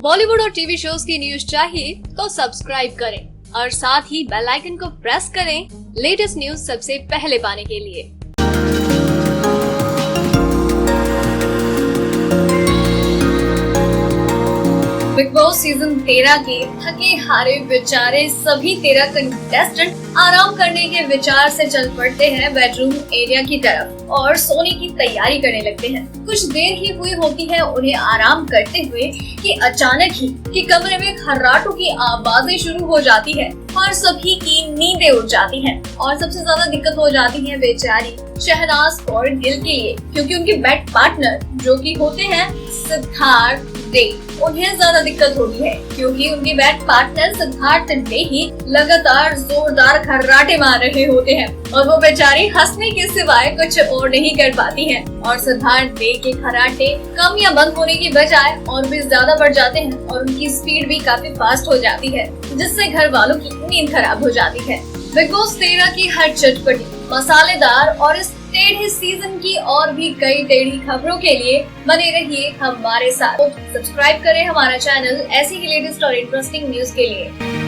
बॉलीवुड और TV shows की news चाहिए तो सब्सक्राइब करें और साथ ही बेल आइकन को प्रेस करें लेटेस्ट न्यूज सबसे पहले पाने के लिए। बिग बॉस सीजन 13 के थके हारे बेचारे सभी 13 कंटेस्टेंट आराम करने के विचार से चल पड़ते हैं बेडरूम एरिया की तरफ और सोने की तैयारी करने लगते हैं। कुछ देर ही हुई होती है उन्हें आराम करते हुए कि अचानक ही कि कमरे में खर्राटों की आवाजें शुरू हो जाती है और सभी की नींदें उड़ जाती हैं। और सबसे ज्यादा दिक्कत हो जाती है बेचारी शहनाज और गिल के लिए, क्योंकि उनके बेड पार्टनर जो कि होते हैं सिद्धार्थ डे, उन्हें ज्यादा दिक्कत होती है क्योंकि उनके बेड पार्टनर सिद्धार्थ डे ही लगातार जोरदार खर्राटे मार रहे होते हैं और वो बेचारी हंसने के सिवाय कुछ और नहीं कर पाती है। और सिद्धार्थ डे के खर्राटे कम या बंद होने की बजाय और भी ज्यादा बढ़ जाते हैं और उनकी स्पीड भी काफी फास्ट हो जाती है, जिससे घर वालों की नींद खराब हो जाती है। बिग बॉस 13 की हर चटपटी, मसालेदार और इस टेढ़े सीजन की और भी कई टेढ़ी खबरों के लिए बने रहिए हमारे साथ। सब्सक्राइब करें हमारा चैनल ऐसी ही लेटेस्ट और इंटरेस्टिंग न्यूज के लिए।